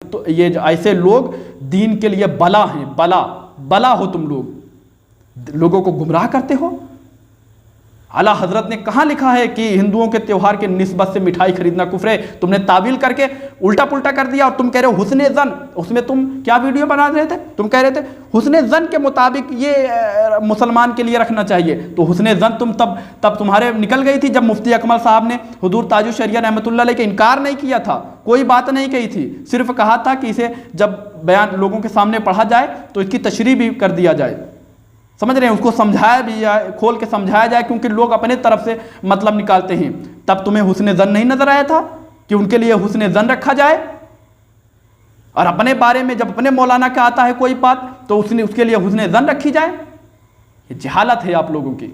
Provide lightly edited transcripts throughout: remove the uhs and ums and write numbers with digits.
तो ये ऐसे लोग दीन के लिए बला हैं, बला हो तुम लोग, लोगों को गुमराह करते हो। आला हजरत ने कहाँ लिखा है कि हिंदुओं के त्योहार के निस्बत से मिठाई खरीदना कुफ्र है? तुमने तावील करके उल्टा पुल्टा कर दिया और तुम कह रहे हो हुस्ने ज़न। उसमें तुम क्या वीडियो बना रहे थे? तुम कह रहे थे हुस्ने ज़न के मुताबिक ये मुसलमान के लिए रखना चाहिए। तो हुस्ने ज़न तुम तब तुम्हारे निकल गई थी जब मुफ्ती अकमल साहब ने हुजूर ताजुल शरिया रहमतुल्लाह अलैह के इनकार नहीं किया था, कोई बात नहीं कही थी, सिर्फ कहा था कि इसे जब बयान लोगों के सामने पढ़ा जाए तो इसकी तशरीह भी कर दिया जाए। समझ रहे हैं? उसको समझाया भी जाए, खोल के समझाया जाए, क्योंकि लोग अपने तरफ से मतलब निकालते हैं। तब तुम्हें हुस्ने ज़न नहीं नजर आया था कि उनके लिए हुस्ने ज़न रखा जाए? और अपने बारे में जब अपने मौलाना का आता है कोई बात तो उसके लिए हुस्ने ज़न रखी जाए? ये जहालत है आप लोगों की।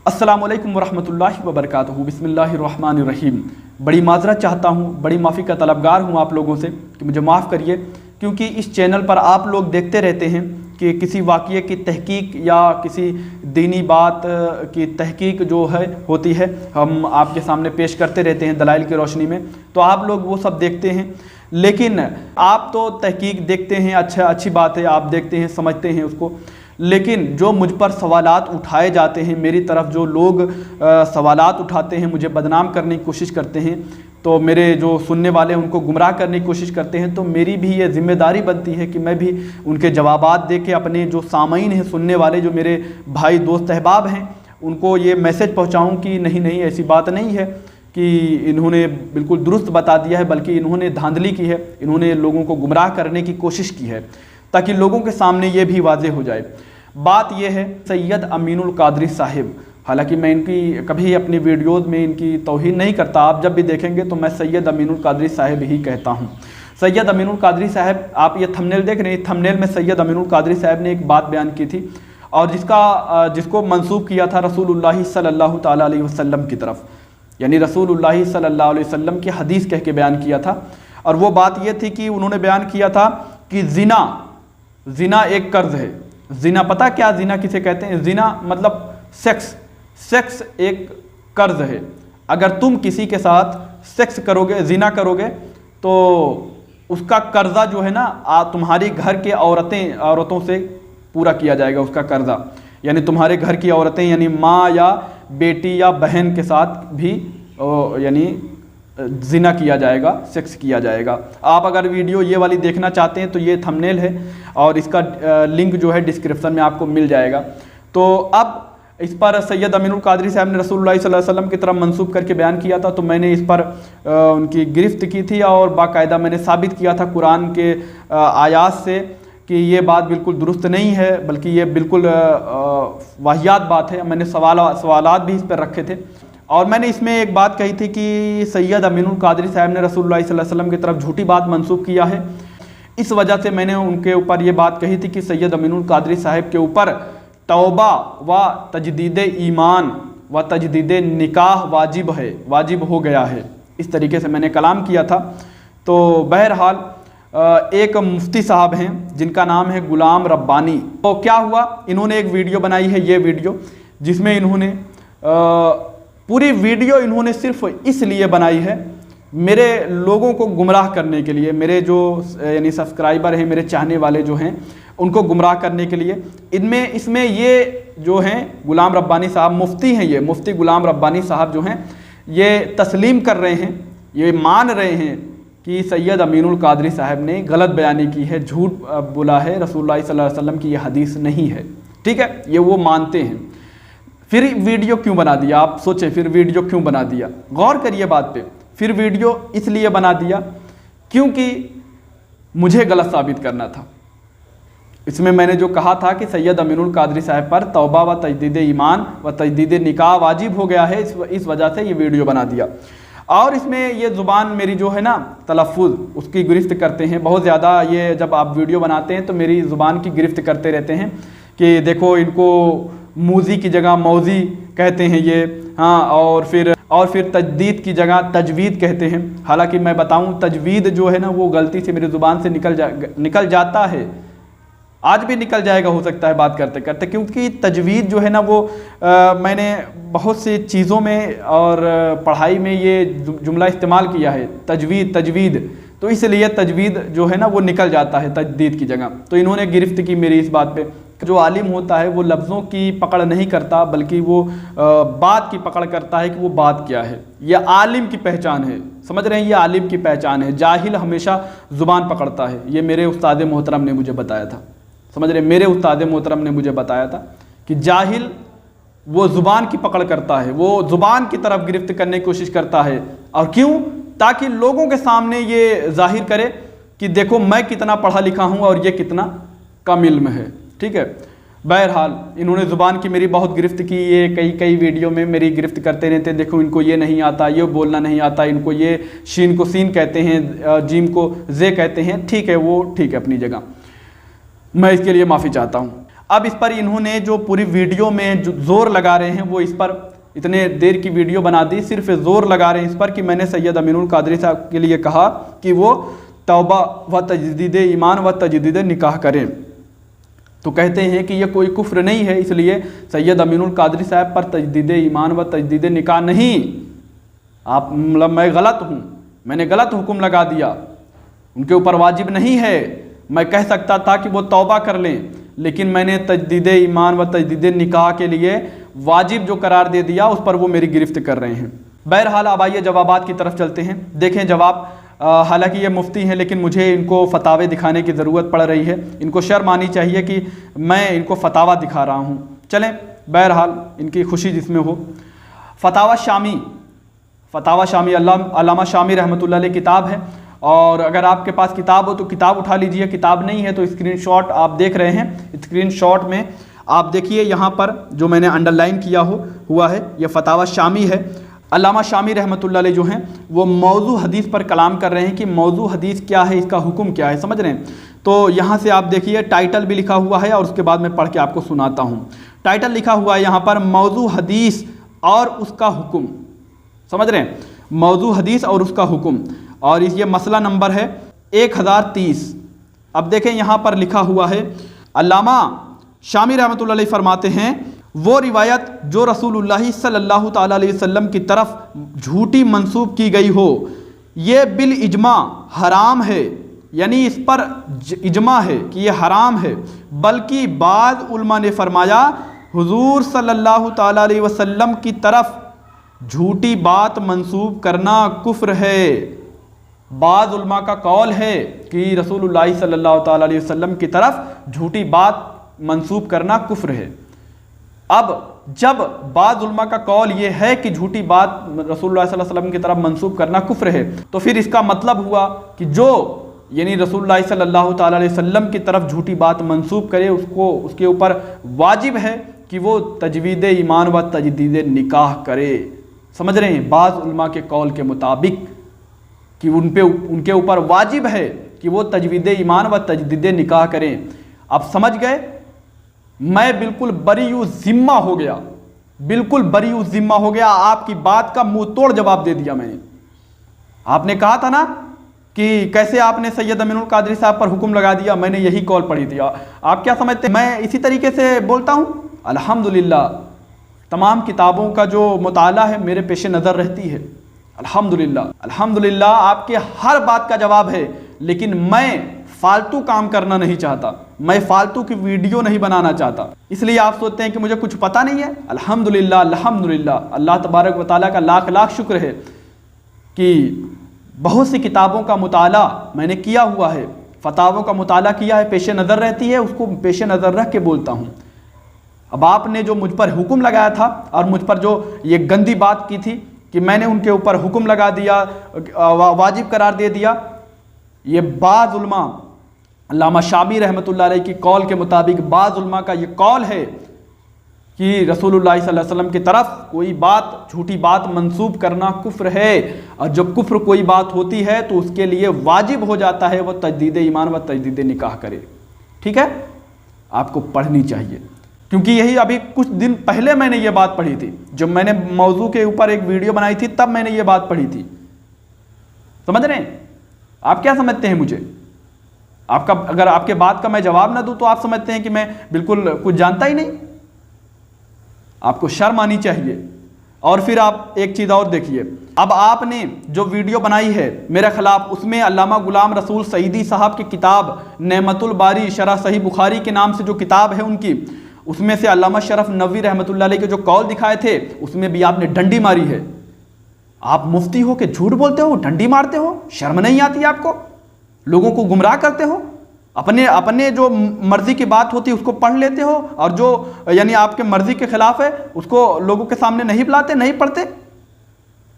अस्सलामु अलैकुम वरहमतुल्लाहि वबरकातुहू। बिस्मिल्लाहिर्रहमानिर्रहीम। बड़ी माजरत चाहता हूँ, बड़ी माफ़ी का तलबगार हूँ आप लोगों से कि मुझे माफ़ करिए, क्योंकि इस चैनल पर आप लोग देखते रहते हैं कि किसी वाक़ये की तहकीक या किसी दीनी बात की तहकीक जो है होती है, हम आपके सामने पेश करते रहते हैं दलाइल की रोशनी में, तो आप लोग वो सब देखते हैं। लेकिन आप तो तहकीक देखते हैं, अच्छी बात है, आप देखते हैं, समझते हैं उसको, लेकिन जो मुझ पर सवालात उठाए जाते हैं, मेरी तरफ जो लोग सवालात उठाते हैं, मुझे बदनाम करने की कोशिश करते हैं, तो मेरे जो सुनने वाले उनको गुमराह करने की कोशिश करते हैं, तो मेरी भी ये ज़िम्मेदारी बनती है कि मैं भी उनके जवाबात दे के अपने जो सामईन हैं, सुनने वाले जो मेरे भाई दोस्त अहबाब हैं, उनको ये मैसेज पहुँचाऊँ कि नहीं ऐसी बात नहीं है कि इन्होंने बिल्कुल दुरुस्त बता दिया है, बल्कि इन्होंने धांधली की है, इन्होंने लोगों को गुमराह करने की कोशिश की है, ताकि लोगों के सामने ये भी वाज़ेह हो जाए। बात यह है सैयद अमीनुल कादरी साहिब, हालांकि मैं इनकी कभी अपनी वीडियोज़ में इनकी तौहीन नहीं करता, आप जब भी देखेंगे तो मैं सैयद अमीनुल कादरी साहिब ही कहता हूँ। सैयद अमीनुल कादरी साहिब, आप ये थंबनेल देख रहे हैं, थंबनेल में सैयद अमीनुल कादरी साहिब ने एक बात बयान की थी और जिसको मंसूब किया था रसूलुल्लाह सल्लल्लाहु ताला अलैहि वसल्लम की तरफ, यानी रसूलुल्लाह सल्लल्लाहु अलैहि वसल्लम की हदीस कह के बयान किया था। और वो बात ये थी कि उन्होंने बयान किया था कि ज़िना एक कर्ज है। ज़िना, पता क्या ज़िना किसे कहते हैं? ज़िना मतलब सेक्स एक कर्ज है। अगर तुम किसी के साथ सेक्स करोगे, ज़िना करोगे, तो उसका कर्जा जो है ना तुम्हारी घर के औरतों से पूरा किया जाएगा उसका कर्जा, यानी तुम्हारे घर की औरतें, यानी माँ या बेटी या बहन के साथ भी यानी ज़िना किया जाएगा, सेक्स किया जाएगा। आप अगर वीडियो ये वाली देखना चाहते हैं तो ये थंबनेल है और इसका लिंक जो है डिस्क्रिप्शन में आपको मिल जाएगा। तो अब इस पर सैयद अमीनुल कादरी साहब ने रसूलुल्लाह सल्लल्लाहु अलैहि वसल्लम की तरफ मंसूब करके बयान किया था, तो मैंने इस पर उनकी गिरफ्त की थी और बाकायदा मैंने साबित किया था कुरान के आयात से कि ये बात बिल्कुल दुरुस्त नहीं है, बल्कि ये बिल्कुल वाहियात बात है। मैंने सवालात भी इस पर रखे थे और मैंने इसमें एक बात कही थी कि सैयद अमीनुल कादरी साहब ने रसूलुल्लाह सल्लल्लाहु अलैहि वसल्लम की तरफ झूठी बात मंसूब किया है। इस वजह से मैंने उनके ऊपर ये बात कही थी कि सैयद अमीनुल कादरी साहब के ऊपर तौबा व तजदीद ईमान व तजदीद निकाह वाजिब हो गया है। इस तरीके से मैंने कलाम किया था। तो बहरहाल एक मुफ्ती साहब हैं जिनका नाम है गुलाम रब्बानी। तो क्या हुआ, इन्होंने एक वीडियो बनाई है, ये वीडियो, जिसमें इन्होंने पूरी वीडियो इन्होंने सिर्फ इसलिए बनाई है मेरे लोगों को गुमराह करने के लिए, मेरे जो यानी सब्सक्राइबर हैं, मेरे चाहने वाले जो हैं, उनको गुमराह करने के लिए। इसमें ये जो हैं गुलाम रब्बानी साहब, मुफ्ती हैं, ये मुफ्ती गुलाम रब्बानी साहब जो हैं, ये तस्लीम कर रहे हैं, ये मान रहे हैं कि सैयद अमीनुल कादरी साहब ने गलत बयानी की है, झूठ बोला है, रसूलुल्लाह सल्लल्लाहु अलैहि वसल्लम की ये हदीस नहीं है। ठीक है, ये वो मानते हैं। फिर वीडियो क्यों बना दिया? आप सोचें, फिर वीडियो क्यों बना दिया? गौर करिए बात पे। फिर वीडियो इसलिए बना दिया क्योंकि मुझे गलत साबित करना था। इसमें मैंने जो कहा था कि सैयद अमीनुल कादरी साहब पर तौबा व तजदीद ईमान व तजदीद निकाह वाजिब हो गया है, इस वजह से ये वीडियो बना दिया। और इसमें ये ज़ुबान मेरी जो है ना तलफ़्फ़ुज़, उसकी गिरफ्त करते हैं बहुत ज़्यादा। ये जब आप वीडियो बनाते हैं तो मेरी ज़ुबान की गिरफ्त करते रहते हैं कि देखो इनको मूज़ी की जगह मौज़ी कहते हैं ये, हाँ, और फिर तजदीद की जगह तजवीद कहते हैं। हालांकि मैं बताऊं तजवीद जो है ना वो गलती से मेरी ज़ुबान से निकल जाता है, आज भी निकल जाएगा हो सकता है बात करते करते, क्योंकि तजवीद जो है ना वो मैंने बहुत सी चीज़ों में और पढ़ाई में ये जुमला इस्तेमाल किया है, तजवीद। تو اس لیے تجوید جو ہے نا وہ نکل جاتا ہے تجدید کی جگہ. تو انہوں نے گرفت کی میری اس بات پہ. جو عالم ہوتا ہے وہ لفظوں کی پکڑ نہیں کرتا بلکہ وہ بات کی پکڑ کرتا ہے کہ وہ بات کیا ہے. یہ عالم کی پہچان ہے, سمجھ رہے ہیں, یہ عالم کی پہچان ہے. جاہل ہمیشہ زبان پکڑتا ہے. یہ میرے استاد محترم نے مجھے بتایا تھا, سمجھ رہے ہیں, میرے استاد محترم نے مجھے بتایا تھا کہ جاہل وہ زبان کی پکڑ کرتا ہے, وہ زبان کی طرف گرفت کرنے کی کوشش کرتا ہے. اور کیوں؟ تاکہ لوگوں کے سامنے یہ ظاہر کرے کہ دیکھو میں کتنا پڑھا لکھا ہوں اور یہ کتنا کم علم ہے. ٹھیک ہے. بہرحال انہوں نے زبان کی میری بہت گرفت کی. یہ کئی ویڈیو میں میری گرفت کرتے رہتے ہیں, دیکھو ان کو یہ نہیں آتا, یہ بولنا نہیں آتا, ان کو یہ شین کو سین کہتے ہیں, جیم کو زے کہتے ہیں. ٹھیک ہے, وہ ٹھیک ہے اپنی جگہ, میں اس کے لیے معافی چاہتا ہوں. اب اس پر انہوں نے جو پوری ویڈیو میں جو زور لگا رہے ہیں وہ اس پر اتنے دیر کی ویڈیو بنا دی, صرف زور لگا رہے ہیں اس پر کہ میں نے سید امین القادری صاحب کے لیے کہا کہ وہ توبہ و تجدید ایمان و تجدید نکاح کریں. تو کہتے ہیں کہ یہ کوئی کفر نہیں ہے, اس لیے سید امین القادری صاحب پر تجدید ایمان و تجدید نکاح نہیں. آپ مطلب میں غلط ہوں, میں نے غلط حکم لگا دیا, ان کے اوپر واجب نہیں ہے. میں کہہ سکتا تھا کہ وہ توبہ کر لیں, لیکن میں نے تجدید ایمان و تجدید نکاح کے لیے واجب جو قرار دے دیا اس پر وہ میری گرفت کر رہے ہیں. بہرحال اب آئیے جوابات کی طرف چلتے ہیں. دیکھیں جواب, حالانکہ یہ مفتی ہیں لیکن مجھے ان کو فتاوے دکھانے کی ضرورت پڑ رہی ہے. ان کو شرم آنی چاہیے کہ میں ان کو فتاوہ دکھا رہا ہوں. چلیں بہرحال ان کی خوشی جس میں ہو. فتاوہ شامی علامہ شامی رحمۃ اللہ علیہ کتاب ہے, اور اگر آپ کے پاس کتاب ہو تو کتاب اٹھا لیجئے. کتاب نہیں ہے تو اسکرین شاٹ آپ دیکھ رہے ہیں, اسکرین شاٹ میں آپ دیکھیے یہاں پر جو میں نے انڈر لائن کیا ہوا ہے یہ فتاوہ شامی ہے. علامہ شامی رحمۃ اللہ علیہ جو ہیں وہ موضوع حدیث پر کلام کر رہے ہیں کہ موضوع حدیث کیا ہے, اس کا حکم کیا ہے, سمجھ رہے ہیں. تو یہاں سے آپ دیکھیے ٹائٹل بھی لکھا ہوا ہے اور اس کے بعد میں پڑھ کے آپ کو سناتا ہوں. ٹائٹل لکھا ہوا ہے یہاں پر موضوع حدیث اور اس کا حکم, سمجھ رہے ہیں, موضوع حدیث اور اس کا حکم, اور یہ مسئلہ نمبر ہے 1030. اب دیکھیں یہاں پر لکھا ہوا ہے, علامہ شامی رحمۃ اللہ علیہ فرماتے ہیں وہ روایت جو رسول اللہ صلی اللہ تعالیٰ علیہ وسلم کی طرف جھوٹی منسوب کی گئی ہو یہ بالاجماع حرام ہے. یعنی اس پر اجماع ہے کہ یہ حرام ہے, بلکہ بعض علماء نے فرمایا حضور صلی اللہ تعالیٰ علیہ وسلم کی طرف جھوٹی بات منسوب کرنا کفر ہے. بعض علماء کا قول ہے کہ رسول اللہ صلی اللہ تعالیٰ علیہ وسلم کی طرف جھوٹی بات منسوب کرنا کفر ہے. اب جب بعض علماء کا قول یہ ہے کہ جھوٹی بات رسول اللہ صلی اللہ علیہ وسلم کی طرف منسوب کرنا کفر ہے, تو پھر اس کا مطلب ہوا کہ جو یعنی رسول اللہ صلی اللہ تعالیٰ علیہ وسلم کی طرف جھوٹی بات منسوب کرے اس کے اوپر واجب ہے کہ وہ تجوید ایمان و تجدید نکاح کرے. سمجھ رہے ہیں, بعض علماء کے قول کے مطابق کہ ان کے اوپر واجب ہے کہ وہ تجوید ایمان و تجدید نکاح کریں. اب سمجھ گئے, میں بالکل بری ذمہ ہو گیا, بالکل بری ذمہ ہو گیا. آپ کی بات کا منہ توڑ جواب دے دیا میں نے. آپ نے کہا تھا نا کہ کیسے آپ نے سید امین القادری صاحب پر حکم لگا دیا, میں نے یہی قول پڑھی تھی. آپ کیا سمجھتے ہیں میں اسی طریقے سے بولتا ہوں؟ الحمدللہ تمام کتابوں کا جو مطالعہ ہے میرے پیش نظر رہتی ہے. الحمدللہ آپ کے ہر بات کا جواب ہے, لیکن میں فالتو کام کرنا نہیں چاہتا, میں فالتو کی ویڈیو نہیں بنانا چاہتا. اس لیے آپ سوچتے ہیں کہ مجھے کچھ پتہ نہیں ہے. الحمدللہ اللہ تبارک و تعالیٰ کا لاکھ لاکھ شکر ہے کہ بہت سی کتابوں کا مطالعہ میں نے کیا ہوا ہے, فتاووں کا مطالعہ کیا ہے, پیش نظر رہتی ہے, اس کو پیش نظر رکھ کے بولتا ہوں. اب آپ نے جو مجھ پر حکم لگایا تھا اور مجھ پر جو یہ گندی بات کی تھی کہ میں نے ان کے اوپر حکم لگا دیا, واجب قرار دے دیا, یہ بعض علماء علامہ شامی رحمۃ اللہ علیہ کی قول کے مطابق بعض علماء کا یہ قول ہے کہ رسول اللہ صلی اللہ علیہ وسلم کی طرف کوئی بات جھوٹی بات منسوب کرنا کفر ہے, اور جب کفر کوئی بات ہوتی ہے تو اس کے لیے واجب ہو جاتا ہے وہ تجدید ایمان و تجدید نکاح کرے. ٹھیک ہے, آپ کو پڑھنی چاہیے, کیونکہ یہی ابھی کچھ دن پہلے میں نے یہ بات پڑھی تھی. جب میں نے موضوع کے اوپر ایک ویڈیو بنائی تھی تب میں نے یہ بات پڑھی تھی. سمجھ رہے ہیں؟ آپ کیا سمجھتے ہیں مجھے؟ اگر آپ کے بات کا میں جواب نہ دوں تو آپ سمجھتے ہیں کہ میں بالکل کچھ جانتا ہی نہیں. آپ کو شرم آنی چاہیے. اور پھر آپ ایک چیز اور دیکھیے، اب آپ نے جو ویڈیو بنائی ہے میرے خلاف، اس میں علامہ غلام رسول سعیدی صاحب کی کتاب نعمت الباری شرح صحیح بخاری کے نام سے جو کتاب ہے ان کی، اس میں سے علامہ شرف نووی رحمۃ اللہ علیہ کے جو قول دکھائے تھے اس میں بھی آپ نے ڈنڈی ماری ہے۔ آپ مفتی ہو کہ جھوٹ بولتے ہو، ڈنڈی مارتے ہو، شرم نہیں آتی آپ کو؟ لوگوں کو گمراہ کرتے ہو، اپنے جو مرضی کی بات ہوتی ہے اس کو پڑھ لیتے ہو، اور جو یعنی آپ کے مرضی کے خلاف ہے اس کو لوگوں کے سامنے نہیں بلاتے، نہیں پڑھتے۔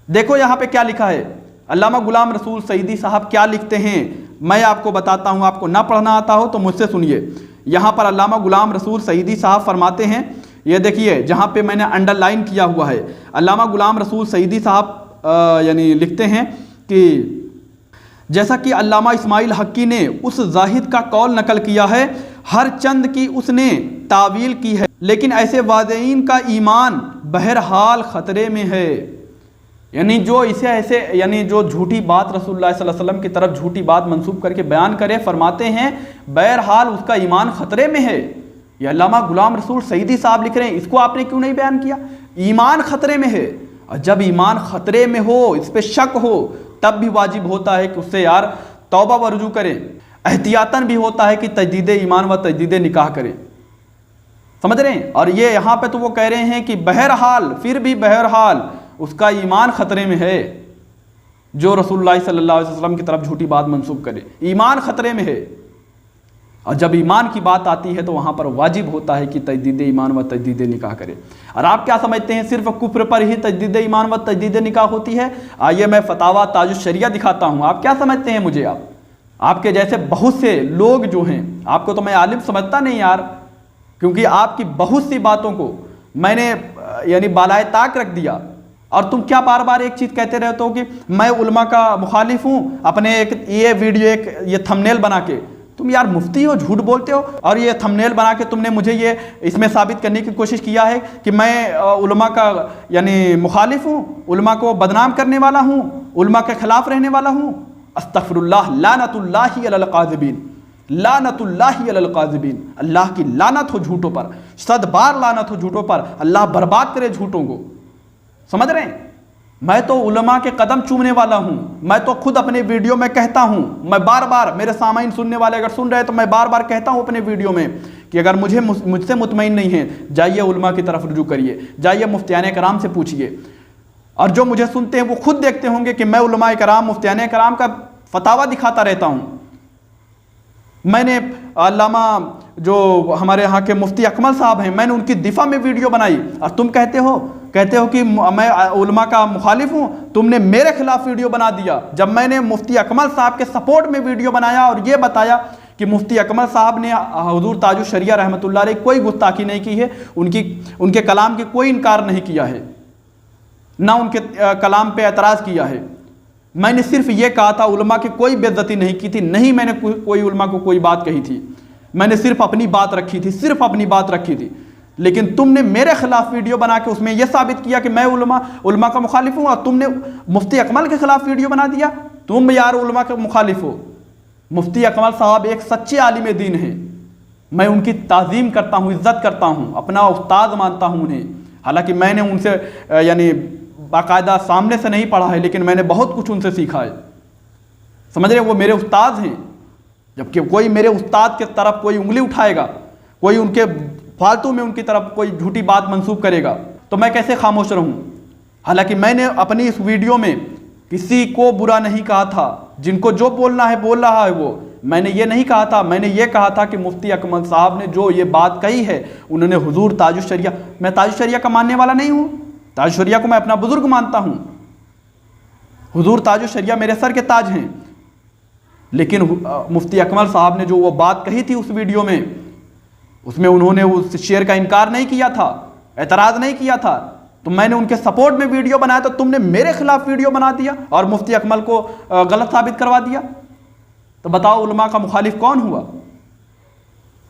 دیکھو یہاں پہ کیا لکھا ہے، علامہ غلام رسول سعیدی صاحب کیا لکھتے ہیں، میں آپ کو بتاتا ہوں، آپ کو نہ پڑھنا آتا ہو تو مجھ سے سنیے۔ یہاں پر علامہ غلام رسول سعیدی صاحب فرماتے ہیں، یہ دیکھیے جہاں پہ میں نے انڈر لائن کیا ہوا ہے، علامہ غلام رسول سعیدی صاحب یعنی لکھتے ہیں کہ جیسا کہ علامہ اسماعیل حقی نے اس زاہد کا قول نقل کیا ہے، ہر چند کی اس نے تعویل کی ہے، لیکن ایسے واضعین کا ایمان بہرحال خطرے میں ہے۔ یعنی جو اسے ایسے یعنی جو جھوٹی بات رسول اللہ صلی اللہ علیہ وسلم کی طرف جھوٹی بات منسوب کر کے بیان کرے، فرماتے ہیں بہرحال اس کا ایمان خطرے میں ہے۔ یہ علامہ غلام رسول سعیدی صاحب لکھ رہے ہیں، اس کو آپ نے کیوں نہیں بیان کیا؟ ایمان خطرے میں ہے، اور جب ایمان خطرے میں ہو، اس پہ شک ہو، تب بھی واجب ہوتا ہے کہ اس سے یار توبہ و رجوع کریں، احتیاطاً بھی ہوتا ہے کہ تجدید ایمان و تجدید نکاح کریں، سمجھ رہے ہیں؟ اور یہ یہاں پہ تو وہ کہہ رہے ہیں کہ بہرحال، پھر بھی بہرحال اس کا ایمان خطرے میں ہے، جو رسول اللہ صلی اللہ علیہ وسلم کی طرف جھوٹی بات منسوب کرے، ایمان خطرے میں ہے۔ اور جب ایمان کی بات آتی ہے تو وہاں پر واجب ہوتا ہے کہ تجدید ایمان و تجدید نکاح کرے۔ اور آپ کیا سمجھتے ہیں صرف کفر پر ہی تجدید ایمان و تجدید نکاح ہوتی ہے؟ آئیے میں فتاویٰ تاج الشریعہ دکھاتا ہوں، آپ کیا سمجھتے ہیں مجھے؟ آپ کے جیسے بہت سے لوگ جو ہیں، آپ کو تو میں عالم سمجھتا نہیں یار، کیونکہ آپ کی بہت سی باتوں کو میں نے یعنی بالائے طاق رکھ دیا، اور تم کیا بار بار ایک چیز کہتے رہتے ہو کہ میں علماء کا مخالف ہوں، اپنے ایک یہ ویڈیو ایک یہ تھمنیل بنا کے۔ تم یار مفتی ہو، جھوٹ بولتے ہو، اور یہ تھمنیل بنا کے تم نے مجھے یہ اس میں ثابت کرنے کی کوشش کیا ہے کہ میں علماء کا یعنی مخالف ہوں، علماء کو بدنام کرنے والا ہوں، علماء کے خلاف رہنے والا ہوں۔ استغفر اللہ، لعنت اللہ علی القاذبین، لعنت اللہ علی القاذبین، اللہ کی لعنت ہو جھوٹوں پر، 100 بار لعنت ہو جھوٹوں پر، اللہ برباد کرے جھوٹوں کو، سمجھ رہے ہیں؟ میں تو علماء کے قدم چومنے والا ہوں، میں تو خود اپنے ویڈیو میں کہتا ہوں، میں بار بار، میرے سامعین سننے والے اگر سن رہے تو میں بار بار کہتا ہوں اپنے ویڈیو میں کہ اگر مجھ سے مطمئن نہیں ہیں، جائیے علماء کی طرف رجوع کریے، جائیے مفتیان کرام سے پوچھئے، اور جو مجھے سنتے ہیں وہ خود دیکھتے ہوں گے کہ میں علماء کرام، مفتیان کرام کا فتاویٰ دکھاتا رہتا ہوں۔ میں نے علامہ جو ہمارے ہاں کے مفتی اکمل صاحب ہیں، میں نے ان کی دفاع میں ویڈیو بنائی، اور تم کہتے ہو کہ میں علماء کا مخالف ہوں، تم نے میرے خلاف ویڈیو بنا دیا، جب میں نے مفتی اکمل صاحب کے سپورٹ میں ویڈیو بنایا اور یہ بتایا کہ مفتی اکمل صاحب نے حضور تاج الشریعہ رحمۃ اللہ علیہ کوئی گستاخی نہیں کی ہے، ان کے کلام کی کوئی انکار نہیں کیا ہے، نہ ان کے کلام پہ اعتراض کیا ہے، میں نے صرف یہ کہا تھا علماء کی کوئی بے عزتی نہیں کی تھی، نہیں میں نے کوئی علماء کو کوئی بات کہی تھی، میں نے صرف اپنی بات رکھی تھی، صرف اپنی بات رکھی تھی، لیکن تم نے میرے خلاف ویڈیو بنا کے اس میں یہ ثابت کیا کہ میں علماء کا مخالف ہوں، اور تم نے مفتی اکمل کے خلاف ویڈیو بنا دیا، تم یار علماء کے مخالف ہو۔ مفتی اکمل صاحب ایک سچے عالم دین ہیں، میں ان کی تعظیم کرتا ہوں، عزت کرتا ہوں، اپنا استاد مانتا ہوں انہیں، حالانکہ میں نے ان سے یعنی باقاعدہ سامنے سے نہیں پڑھا ہے، لیکن میں نے بہت کچھ ان سے سیکھا ہے، سمجھ رہے؟ وہ میرے استاد ہیں، جبکہ کوئی میرے استاد کے طرف کوئی انگلی اٹھائے گا، کوئی ان کے فالتو میں ان کی طرف کوئی جھوٹی بات منسوب کرے گا تو میں کیسے خاموش رہوں؟ حالانکہ میں نے اپنی اس ویڈیو میں کسی کو برا نہیں کہا تھا، جن کو جو بولنا ہے بول رہا ہے وہ، میں نے یہ نہیں کہا تھا، میں نے یہ کہا تھا کہ مفتی اکمل صاحب نے جو یہ بات کہی ہے، انہوں نے حضور تاج الشریعہ، میں تاج الشریعہ کا ماننے والا نہیں ہوں، تاج الشریعہ کو میں اپنا بزرگ مانتا ہوں، حضور تاج الشریعہ میرے سر کے تاج ہیں، لیکن مفتی اکمل صاحب نے جو وہ بات کہی تھی اس ویڈیو میں، اس میں انہوں نے اس شعر کا انکار نہیں کیا تھا، اعتراض نہیں کیا تھا، تو میں نے ان کے سپورٹ میں ویڈیو بنایا تو تم نے میرے خلاف ویڈیو بنا دیا اور مفتی اکمل کو غلط ثابت کروا دیا۔ تو بتاؤ علماء کا مخالف کون ہوا؟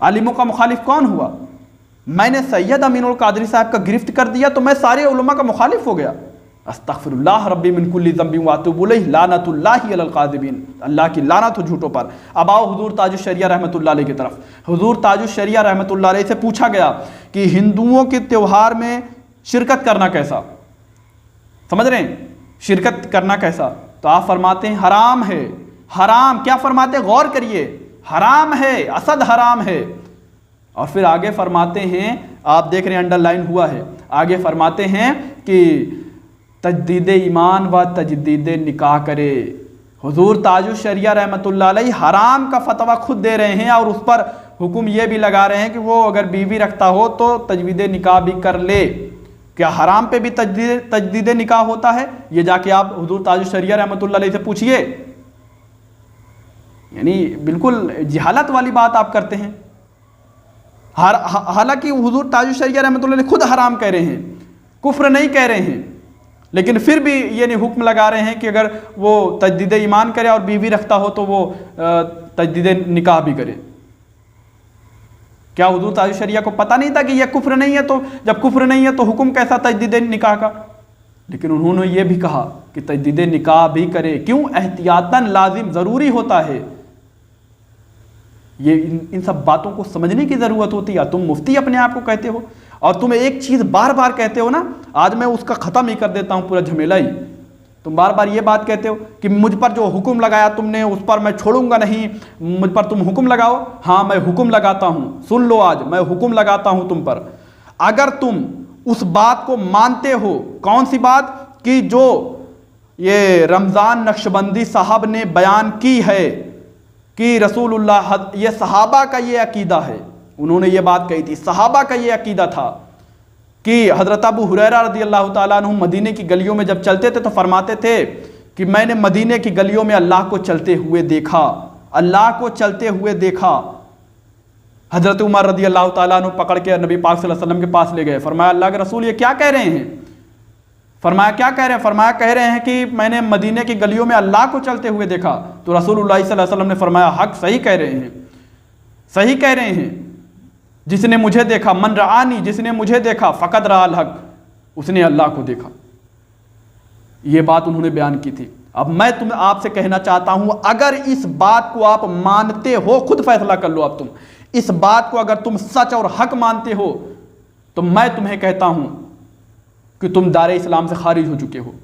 عالموں کا مخالف کون ہوا؟ میں نے سید امین القادری صاحب کا گرفت کر دیا تو میں سارے علماء کا مخالف ہو گیا؟ استغفر اللہ ربی من کل ذنب واتوب الیہ، لعنت اللہ علی القاذبین، اللہ کی لعنت ہو جھوٹوں پر۔ اب آؤ حضور تاج الشریعہ رحمۃ اللہ علیہ کی طرف۔ حضور تاج الشریعہ رحمۃ اللہ علیہ سے پوچھا گیا کہ ہندوؤں کے تیوہار میں شرکت کرنا کیسا؟ समझ रहे हैं शिरकत करना कैसा। तो आप फरमाते हैं हराम है, हराम क्या फरमाते हैं, गौर करिए, हराम है, असद हराम है। और फिर आगे फरमाते हैं, आप देख रहे हैं अंडरलाइन हुआ है, आगे फरमाते हैं कि तजदीद ईमान व तजदीद निकाह करे। हुजूर ताजुश शरिया रहमतुल्लाह अलैह हराम का फतवा खुद दे रहे हैं और उस पर हुक्म ये भी लगा रहे हैं कि वो अगर बीवी रखता हो तो तजदीद निकाह भी कर ले। क्या हराम पे भी तजदीद निकाह होता है? ये जाके आप हुजूर ताजुश शरिया रहमतुल्लाह अलैह से पूछिए। यानी बिल्कुल जिहालत वाली बात आप करते हैं। हालांकि हुजूर ताजुश शरिया रहमतुल्लाह अलैह खुद हराम कह रहे हैं, कुफ्र नहीं कह रहे हैं, लेकिन फिर भी ये नहीं हुक्म लगा रहे हैं कि अगर वो तजदीद ईमान करे और बीवी रखता हो तो वो तजदीद निकाह भी करे। क्या हुजूर ताजुश शरिया को पता नहीं था कि यह कुफ्र नहीं है? तो जब कुफ्र नहीं है तो हुक्म कैसा तजदीद निकाह का? लेकिन उन्होंने ये भी कहा कि तजदीद निकाह भी करे। क्यों? एहतियातन लाजिम ज़रूरी होता है। ये इन सब बातों को समझने की ज़रूरत होती है। तुम मुफ्ती अपने आप को कहते हो और तुम एक चीज़ बार बार कहते हो ना, आज मैं उसका ख़त्म ही कर देता हूँ पूरा झमेला ही। तुम बार बार ये बात कहते हो कि मुझ पर जो हुक्म लगाया तुमने उस पर मैं छोड़ूंगा नहीं, मुझ पर तुम हुक्म लगाओ। हाँ, मैं हुक्म लगाता हूँ, सुन लो, आज मैं हुक्म लगाता हूँ तुम पर। अगर तुम उस बात को मानते हो, कौन सी बात, कि जो ये रमज़ान नक्शबंदी साहब ने बयान की है कि रसूलुल्लाह, ये सहाबा का ये अकीदा है, उन्होंने ये बात कही थी, सहाबा का ये अकीदा था कि हज़रत अबू हुरैरा रज़ियल्लाहु ताला अन्हु मदीने की गलियों में जब चलते थे तो फरमाते थे कि मैंने मदीने की गलियों में अल्लाह को चलते हुए देखा, अल्लाह को चलते हुए देखा। हज़रत उमर रज़ियल्लाहु ताला अन्हु पकड़ के नबी पाक सल्लल्लाहु अलैहि वसल्लम के पास ले गए। फरमाया अल्लाह के रसूल ये क्या कह रहे हैं? फरमाया क्या कह रहे हैं? फरमाया कह रहे हैं कि मैंने मदीने की गलियों में अल्लाह को चलते हुए देखा। तो रसूलुल्लाह सल्लल्लाहु अलैहि वसल्लम ने फरमाया हक, सही कह रहे हैं, सही कह रहे हैं। जिसने मुझे देखा, मन रआनी, जिसने मुझे देखा फ़क़द रअल हक, उसने अल्लाह को देखा। ये बात उन्होंने बयान की थी। अब मैं तुम्हें आपसे कहना चाहता हूं, अगर इस बात को आप मानते हो, खुद फैसला कर लो। अब तुम इस बात को अगर तुम सच और हक मानते हो तो मैं तुम्हें कहता हूं कि तुम दारे इस्लाम से खारिज हो चुके हो।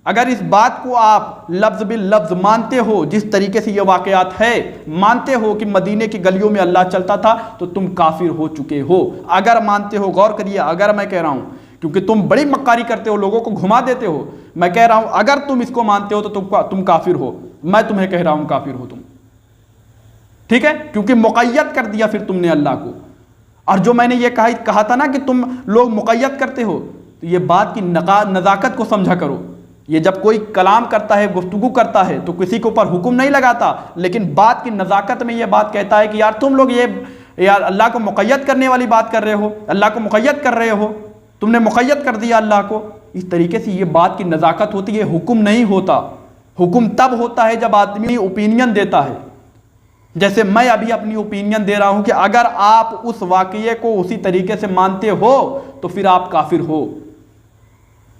अगर इस बात को आप लफ्ज़ बिल लफ्ज़ मानते हो, जिस तरीके से ये वाक़यात है, मानते हो कि मदीने की गलियों में अल्लाह चलता था, तो तुम काफिर हो चुके हो। अगर मानते हो, गौर करिए, अगर मैं कह रहा हूँ, क्योंकि तुम बड़ी मक्कारी करते हो, लोगों को घुमा देते हो। मैं कह रहा हूँ अगर तुम इसको मानते हो तो तुम काफिर हो। मैं तुम्हें कह रहा हूँ काफिर हो तुम, ठीक है? क्योंकि मुक़य्यद कर दिया फिर तुमने अल्लाह को। और जो मैंने ये कहा था ना कि तुम लोग मुक़य्यद करते हो, तो ये बात की नज़ाकत को समझा करो। ये जब कोई कलाम करता है, गुफ्तगू करता है, तो किसी के ऊपर हुक्म नहीं लगाता, लेकिन बात की नज़ाकत में ये बात कहता है कि यार तुम लोग ये यार अल्लाह को मुक़य्यद करने वाली बात कर रहे हो, अल्लाह को मुक़य्यद कर रहे हो, तुमने मुक़य्यद कर दिया अल्लाह को। इस तरीके से ये बात की नज़ाकत होती है, हुक्म नहीं होता। हुक्म तब होता है जब आदमी ओपिनियन देता है। जैसे मैं अभी अपनी ओपिनियन दे रहा हूं कि अगर आप उस वाक़ये को उसी तरीके से मानते हो तो फिर आप काफिर हो,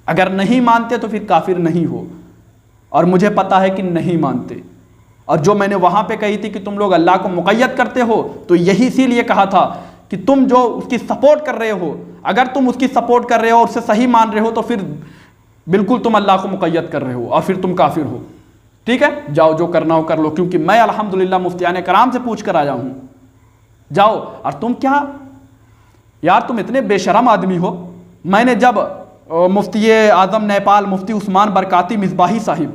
अगर नहीं मानते तो फिर काफिर नहीं हो। और मुझे पता है कि नहीं मानते। और जो मैंने वहां पे कही थी कि तुम लोग अल्लाह को मुक़य्यद करते हो, तो यही इसीलिए कहा था कि तुम जो उसकी सपोर्ट कर रहे हो, अगर तुम उसकी सपोर्ट कर रहे हो और उससे सही मान रहे हो तो फिर बिल्कुल तुम अल्लाह को मुक़य्यद कर रहे हो और फिर तुम काफिर हो। ठीक है, जाओ जो करना हो कर लो, क्योंकि मैं अल्हम्दुलिल्लाह मुफ्तियान कराम से पूछ कर आया हूं। जाओ। और तुम क्या यार, तुम इतने बेशरम आदमी हो। मैंने जब मुफ्ती आज़म नेपाल मुफ्ती उस्मान बरकाती मिसबाही साहिब,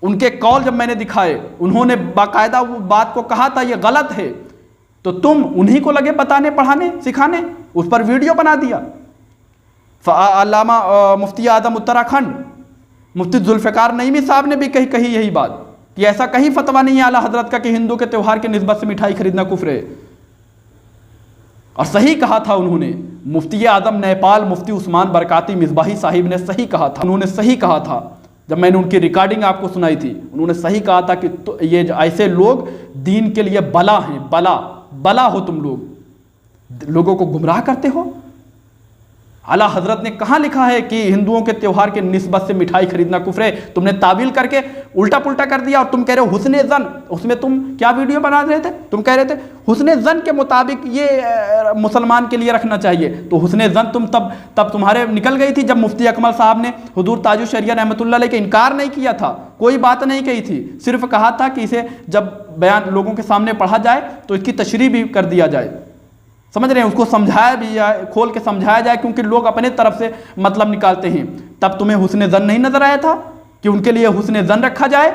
उनके कौल जब मैंने दिखाए, उन्होंने बाकायदा वो बात को कहा था ये गलत है, तो तुम उन्हीं को लगे बताने, पढ़ाने, सिखाने, उस पर वीडियो बना दिया। अल्लामा मुफ्ती आज़म उत्तराखंड मुफ्ती जुल्फ़िकार नईमी साहब ने भी कही यही बात कि ऐसा कहीं फतवा नहीं है आला हजरत का कि हिंदू के त्यौहार के निस्बत से मिठाई खरीदना कुफ्र है। और सही कहा था उन्होंने। मुफ्ती आज़म नेपाल मुफ्ती उस्मान बरकाती मिसबाही साहिब ने सही कहा था। उन्होंने सही कहा था, जब मैंने उनकी रिकॉर्डिंग आपको सुनाई थी, उन्होंने सही कहा था कि तो ये ऐसे लोग दीन के लिए बला हैं, बला हो तुम लोग, लोगों को गुमराह करते हो। आला हजरत ने कहाँ लिखा है कि हिंदुओं के त्योहार के निस्बत से मिठाई खरीदना कुफ्र है? तुमने तावील करके उल्टा पुल्टा कर दिया और तुम कह रहे हो हुस्ने जन। उसमें तुम क्या वीडियो बना रहे थे? तुम कह रहे थे हुस्ने जन के मुताबिक ये मुसलमान के लिए रखना चाहिए। तो हुस्ने जन तुम तब तुम्हारे निकल गई थी जब मुफ्ती अकमल साहब ने हुजूर ताजुल शरिया रहमतुल्लाह अलैह के इनकार नहीं किया था, कोई बात नहीं कही थी, सिर्फ कहा था कि इसे जब बयान लोगों के सामने पढ़ा जाए तो इसकी तशरीह भी कर दिया जाए। समझ रहे हैं? उसको समझाया भी जाए, खोल के समझाया जाए, क्योंकि लोग अपने तरफ से मतलब निकालते हैं। तब तुम्हें हुस्ने जन नहीं नजर आया था कि उनके लिए हुस्ने जन रखा जाए?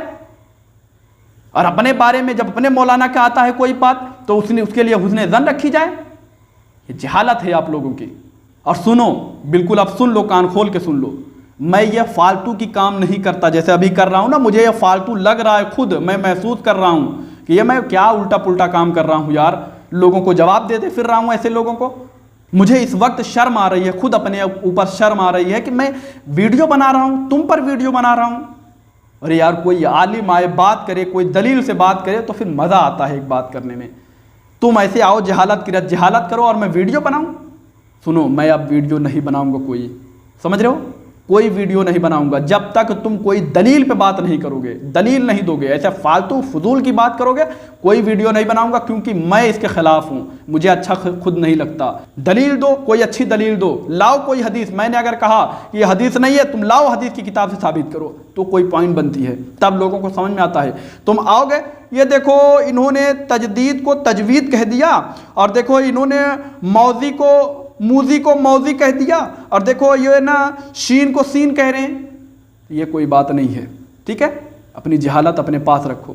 और अपने बारे में जब अपने मौलाना का आता है कोई बात तो उसके लिए हुस्ने जन रखी जाए? ये जहालत है आप लोगों की। और सुनो, बिल्कुल अब सुन लो, कान खोल के सुन लो, मैं ये फालतू की काम नहीं करता जैसे अभी कर रहा हूं ना। मुझे ये फालतू लग रहा है, खुद मैं महसूस कर रहा हूं कि ये मैं क्या उल्टा पुल्टा काम कर रहा हूं यार। लोगों को जवाब देते फिर रहा हूं ऐसे लोगों को। मुझे इस वक्त शर्म आ रही है, खुद अपने ऊपर शर्म आ रही है कि मैं वीडियो बना रहा हूं, तुम पर वीडियो बना रहा हूं। अरे यार, कोई आलिम आए बात करे, कोई दलील से बात करे तो फिर मजा आता है एक बात करने में। तुम ऐसे आओ जहालत की जहालत करो और मैं वीडियो बनाऊं? सुनो, मैं अब वीडियो नहीं बनाऊंगा कोई, समझ रहे हो? कोई वीडियो नहीं बनाऊंगा जब तक तुम कोई दलील पे बात नहीं करोगे, दलील नहीं दोगे, ऐसे फालतू फजूल की बात करोगे, कोई वीडियो नहीं बनाऊंगा, क्योंकि मैं इसके खिलाफ हूं। मुझे अच्छा खुद नहीं लगता। दलील दो, कोई अच्छी दलील दो, लाओ कोई हदीस। मैंने अगर कहा कि यह हदीस नहीं है, तुम लाओ हदीस की किताब से साबित करो, तो कोई पॉइंट बनती है, तब लोगों को समझ में आता है। तुम आओगे, ये देखो इन्होंने तजदीद को तजवीद कह दिया, और देखो इन्होंने मौजी को मूजी को मौजी कह दिया, और देखो ये ना शीन को सीन कह रहे हैं। ये कोई बात नहीं है, ठीक है? अपनी जहालत अपने पास रखो।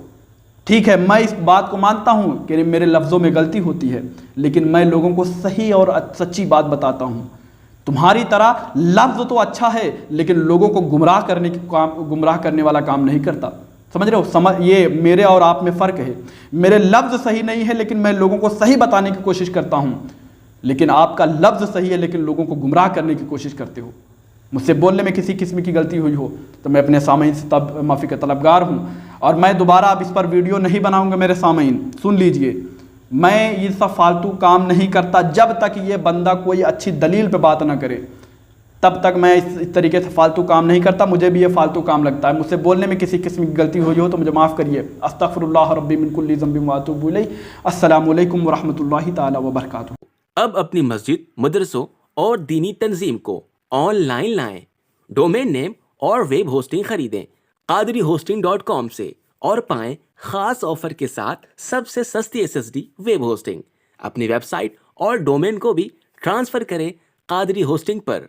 ठीक है, मैं इस बात को मानता हूं कि मेरे लफ्ज़ों में गलती होती है, लेकिन मैं लोगों को सही और सच्ची बात बताता हूं। तुम्हारी तरह लफ्ज़ तो अच्छा है, लेकिन लोगों को गुमराह करने वाला काम नहीं करता। समझ रहे हो? ये मेरे और आप में फ़र्क है। मेरे लफ्ज़ सही नहीं है, लेकिन मैं लोगों को सही बताने की कोशिश करता हूं। लेकिन आपका लफ्ज़ सही है, लेकिन लोगों को गुमराह करने की कोशिश करते हो। मुझसे बोलने में किसी किस्म की गलती हुई हो तो मैं अपने सामईन से तब माफ़ी का तलबगार हूँ, और मैं दोबारा अब इस पर वीडियो नहीं बनाऊँगा। मेरे सामईन सुन लीजिए, मैं ये सब फालतू काम नहीं करता जब तक ये बंदा कोई अच्छी दलील पे बात ना करे, तब तक मैं इस तरीके से फालतू काम नहीं करता। मुझे भी ये फालतू काम लगता है। मुझसे बोलने में किसी किस्म की गलती हुई हो तो मुझे माफ़ करिए। अस्तगफिरुल्लाह रब्बी मिन कुल्ली ज़ंबिन व अतूबु इलैह। अस्सलामु अलैकुम व रहमतुल्लाहि तआला व बरकातुहू। अब अपनी मस्जिद, मदरसों और दीनी तंजीम को ऑनलाइन लाएं। डोमेन नेम और वेब होस्टिंग खरीदें qadriHosting.com से और पाएं खास ऑफर के साथ सबसे सस्ती SSD वेब होस्टिंग। अपनी वेबसाइट और डोमेन को भी ट्रांसफर करें कादरी होस्टिंग पर।